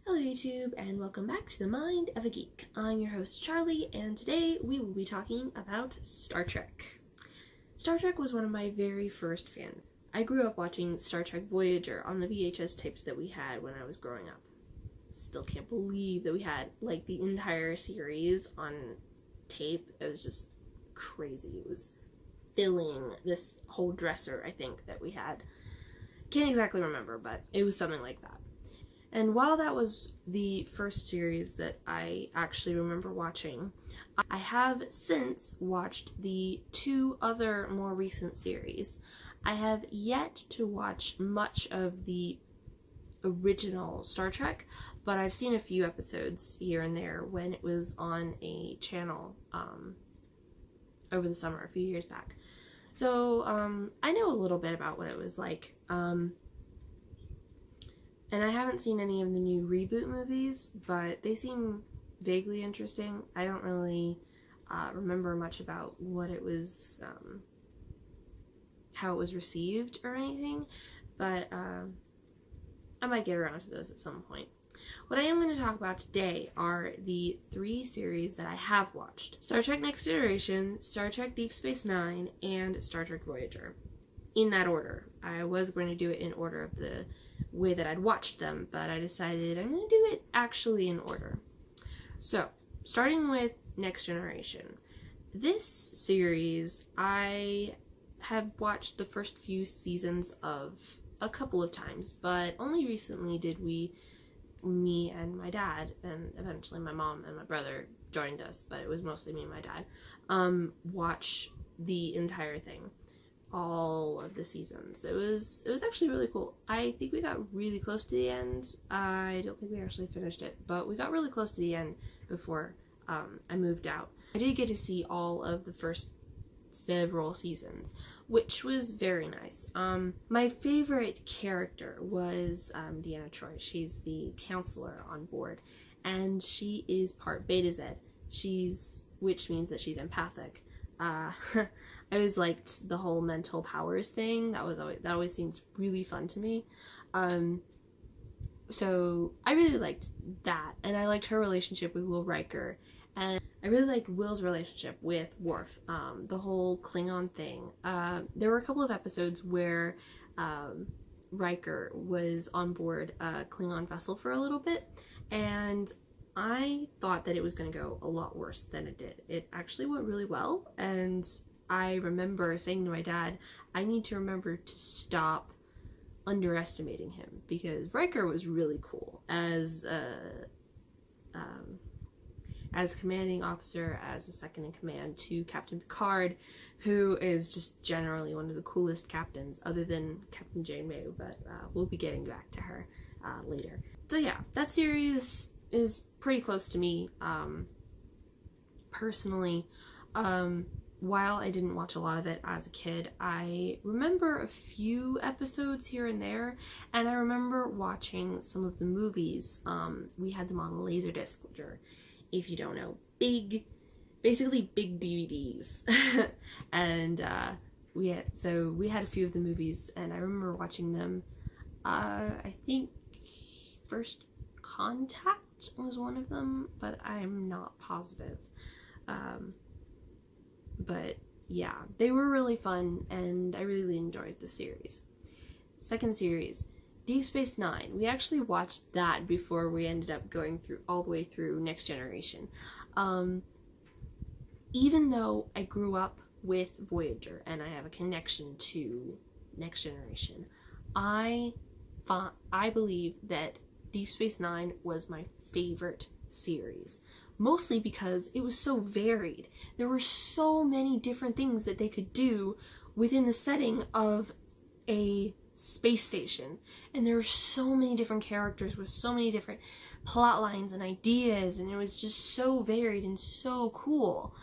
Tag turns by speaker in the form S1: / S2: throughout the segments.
S1: Hello YouTube, and welcome back to the Mind of a Geek. I'm your host Charlie, and today we will be talking about Star Trek. Star Trek was one of my very first fans. I grew up watching Star Trek Voyager on the VHS tapes that we had when I was growing up. Still can't believe that we had like the entire series on tape. It was just crazy. It was filling this whole dresser, I think, that we had. Can't exactly remember, but it was something like that. And while that was the first series that I actually remember watching, I have since watched the two other more recent series. I have yet to watch much of the original Star Trek, but I've seen a few episodes here and there when it was on a channel over the summer, a few years back. So I know a little bit about what it was like. And I haven't seen any of the new reboot movies, but they seem vaguely interesting. I don't really remember much about what it was, how it was received or anything, but I might get around to those at some point. What I am going to talk about today are the three series that I have watched: Star Trek Next Generation, Star Trek Deep Space Nine, and Star Trek Voyager. In that order. I was going to do it in order of the way that I'd watched them, but I decided I'm going to do it actually in order. So, starting with Next Generation. This series, I have watched the first few seasons of a couple of times, but only recently did me and my dad, and eventually my mom and my brother joined us, but it was mostly me and my dad, watch the entire thing. All of the seasons. It was actually really cool. I think we got really close to the end. I don't think we actually finished it, but we got really close to the end before I moved out. I did get to see all of the first several seasons, which was very nice. My favorite character was Deanna Troi. She's the counselor on board, and she is part Beta Z, which means that she's empathic. I always liked the whole mental powers thing. That always seems really fun to me. So I really liked that, and I liked her relationship with Will Riker, and I really liked Will's relationship with Worf. The whole Klingon thing. There were a couple of episodes where Riker was on board a Klingon vessel for a little bit, and I thought that it was going to go a lot worse than it did. It actually went really well, and I remember saying to my dad, I need to remember to stop underestimating him, because Riker was really cool as commanding officer, as a second in command to Captain Picard, who is just generally one of the coolest captains, other than Captain Jane May, but we'll be getting back to her later. So yeah, that series is pretty close to me personally. While I didn't watch a lot of it as a kid, I remember a few episodes here and there, and I remember watching some of the movies. We had them on Laserdisc, which are, if you don't know, basically big DVDs. And we had a few of the movies, and I remember watching them. I think First Contact was one of them, but I'm not positive. But yeah, they were really fun, and I really enjoyed the series. Second series, Deep Space Nine. We actually watched that before we ended up going all the way through Next Generation. Even though I grew up with Voyager and I have a connection to Next Generation, I believe that Deep Space Nine was my favorite series. Mostly because it was so varied. There were so many different things that they could do within the setting of a space station. And there were so many different characters with so many different plot lines and ideas, and it was just so varied and so cool.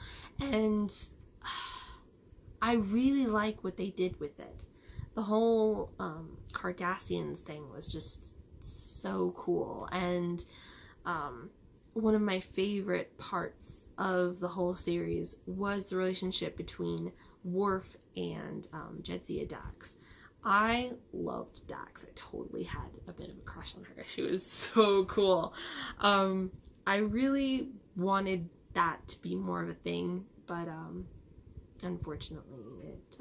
S1: And I really like what they did with it. The whole Cardassians thing was just so cool, and one of my favorite parts of the whole series was the relationship between Worf and Jadzia Dax. I loved Dax. I totally had a bit of a crush on her. She was so cool. I really wanted that to be more of a thing, but unfortunately it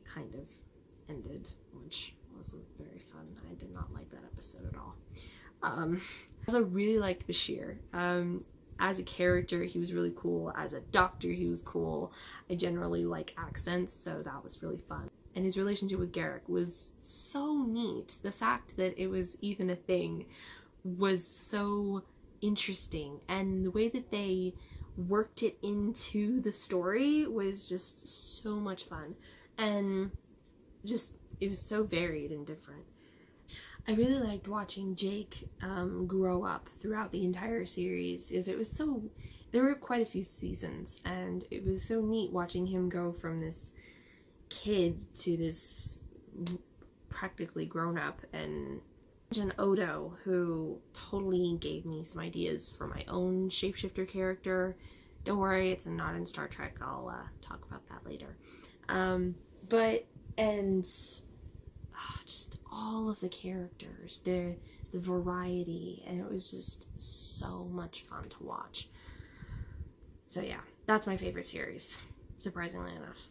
S1: kind of ended, which wasn't very fun. I did not like that episode at all. I also really liked Bashir. As a character, he was really cool. As a doctor, he was cool. I generally like accents, so that was really fun. And his relationship with Garrick was so neat. The fact that it was even a thing was so interesting, and the way that they worked it into the story was just so much fun, and just it was so varied and different. I really liked watching Jake grow up throughout the entire series, as it was so, there were quite a few seasons, and it was so neat watching him go from this kid to this practically grown up. And Odo, who totally gave me some ideas for my own shapeshifter character. Don't worry, it's not in Star Trek. I'll talk about that later. Just all of the characters, the variety, and it was just so much fun to watch. So yeah, that's my favorite series, surprisingly enough.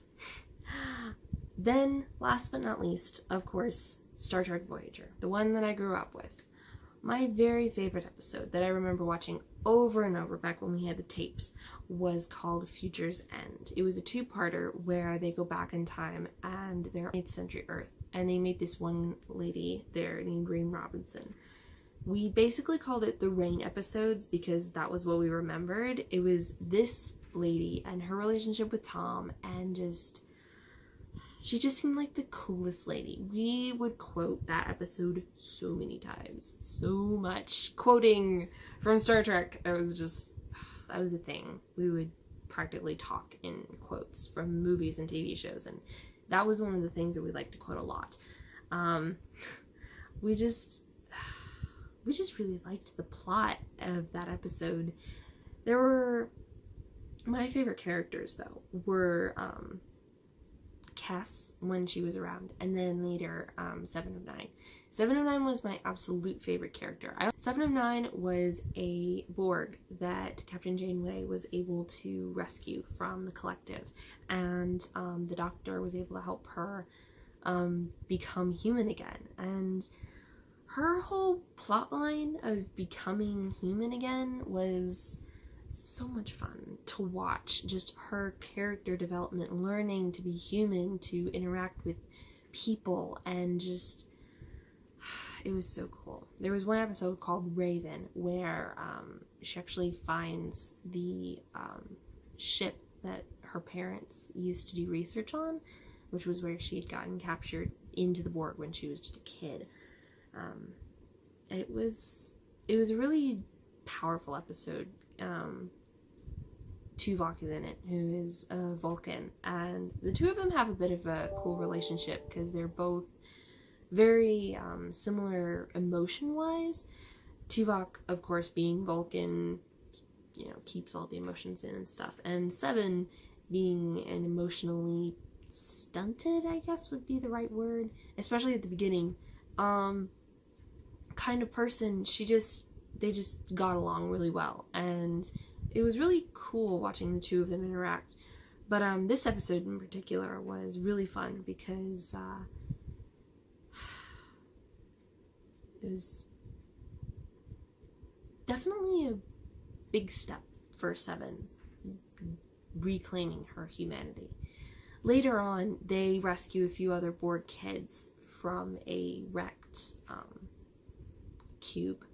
S1: Then, last but not least, of course, Star Trek Voyager, the one that I grew up with. My very favorite episode that I remember watching over and over back when we had the tapes was called Future's End. It was a two-parter where they go back in time and they're 8th century Earth, and they meet this one lady there named Rain Robinson. We basically called it the Rain episodes because that was what we remembered. It was this lady and her relationship with Tom, and she just seemed like the coolest lady. We would quote that episode so many times. So much. Quoting from Star Trek. That was a thing. We would practically talk in quotes from movies and TV shows, and that was one of the things that we liked to quote a lot. We just really liked the plot of that episode. My favorite characters, though, were Cass when she was around, and then later 7 of 9. 7 of 9 was my absolute favorite character. 7 of 9 was a Borg that Captain Janeway was able to rescue from the collective, and the Doctor was able to help her become human again. And her whole plotline of becoming human again was so much fun to watch. Just her character development, learning to be human, to interact with people, and just, it was so cool. There was one episode called Raven where she actually finds the ship that her parents used to do research on, which was where she had gotten captured into the Borg when she was just a kid. It was a really powerful episode. Tuvok is in it, who is a Vulcan, and the two of them have a bit of a cool relationship because they're both very similar emotion-wise. Tuvok, of course, being Vulcan, keeps all the emotions in and stuff, and Seven being an emotionally stunted, I guess would be the right word, especially at the beginning, kind of person. They just got along really well, and it was really cool watching the two of them interact. But this episode in particular was really fun because it was definitely a big step for Seven, reclaiming her humanity. Later on, they rescue a few other Borg kids from a wrecked cube,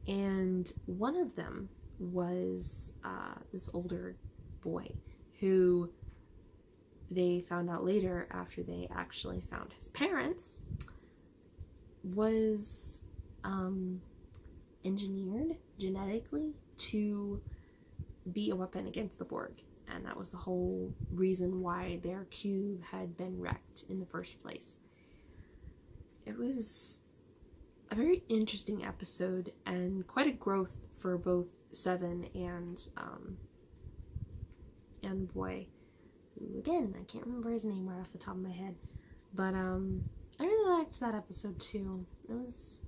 S1: and one of them was this older boy who they found out later, after they actually found his parents, was engineered genetically to be a weapon against the Borg, and that was the whole reason why their cube had been wrecked in the first place. It was a very interesting episode and quite a growth for both Seven and the boy, who, again, I can't remember his name right off the top of my head, But I really liked that episode too. It was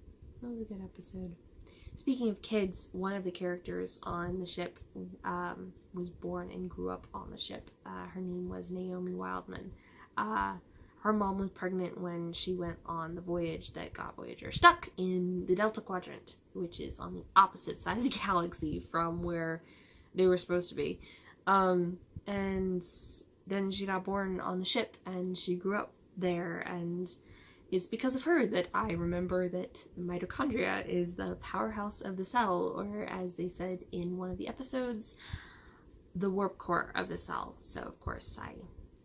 S1: a good episode. Speaking of kids, one of the characters on the ship was born and grew up on the ship. Her name was Naomi Wildman. Her mom was pregnant when she went on the voyage that got Voyager stuck in the Delta Quadrant, which is on the opposite side of the galaxy from where they were supposed to be. And then she got born on the ship, and she grew up there, and it's because of her that I remember that mitochondria is the powerhouse of the cell, or as they said in one of the episodes, the warp core of the cell. So of course I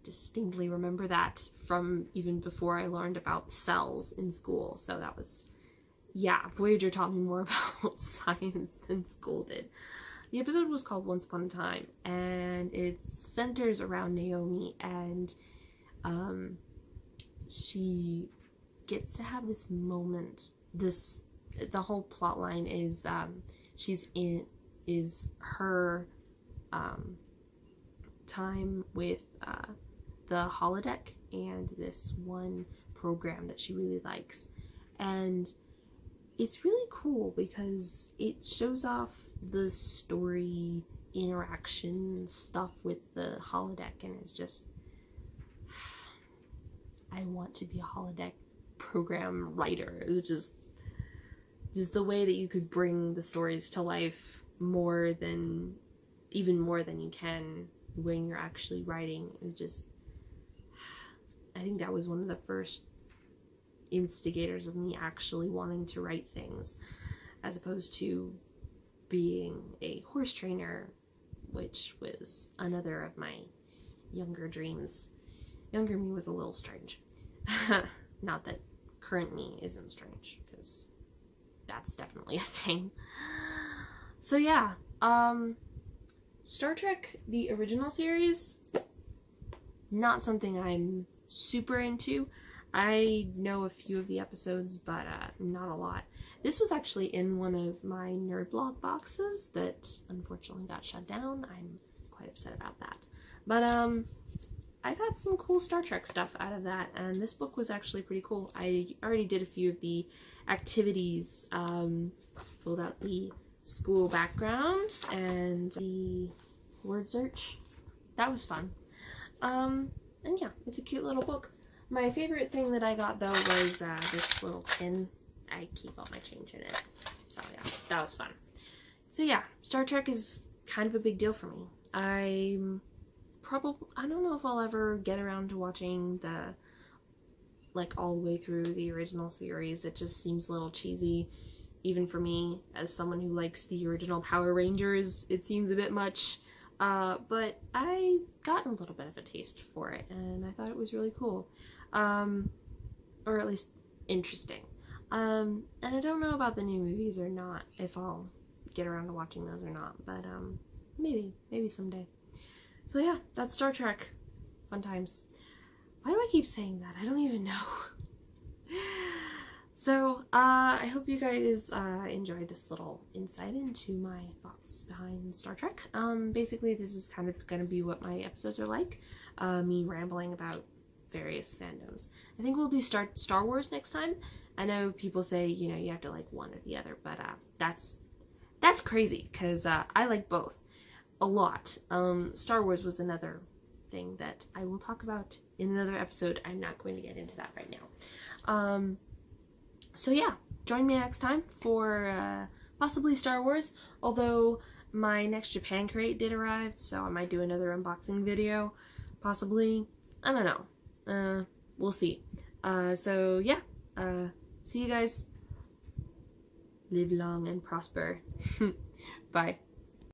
S1: distinctly remember that from even before I learned about cells in school. So that was, yeah, Voyager taught me more about science than school did. The episode was called Once Upon a Time, and it centers around Naomi, and she gets to have this moment. The whole plot line is her time with the holodeck and this one program that she really likes. And it's really cool because it shows off the story interaction stuff with the holodeck, and it's just, I want to be a holodeck program writer. It's just the way that you could bring the stories to life even more than you can when you're actually writing. It was just, I think that was one of the first instigators of me actually wanting to write things, as opposed to being a horse trainer, which was another of my younger dreams. Younger me was a little strange. Not that current me isn't strange, because that's definitely a thing. So yeah, Star Trek, the original series, not something I'm super into. I know a few of the episodes, but not a lot. This was actually in one of my nerd blog boxes that unfortunately got shut down. I'm quite upset about that. But I got some cool Star Trek stuff out of that, and this book was actually pretty cool. I already did a few of the activities, filled out the school background and the word search. That was fun. And yeah, it's a cute little book. My favorite thing that I got, though, was this little tin. I keep all my change in it. So yeah, that was fun. So yeah, Star Trek is kind of a big deal for me. I don't know if I'll ever get around to watching all the way through the original series. It just seems a little cheesy, even for me, as someone who likes the original Power Rangers. It seems a bit much, but I got a little bit of a taste for it, and I thought it was really cool, or at least interesting. And I don't know about the new movies or not, if I'll get around to watching those or not, but maybe someday. So yeah, that's Star Trek. Fun times. Why do I keep saying that? I don't even know. So, I hope you guys enjoyed this little insight into my thoughts behind Star Trek. Basically, this is kind of going to be what my episodes are like. Me rambling about various fandoms. I think we'll do Star Wars next time. I know people say, you have to like one or the other, but that's crazy, because I like both a lot. Star Wars was another thing that I will talk about in another episode. I'm not going to get into that right now. So yeah, join me next time for possibly Star Wars, although my next Japan crate did arrive, so I might do another unboxing video, possibly. I don't know. We'll see. So yeah, see you guys. Live long and prosper. Bye.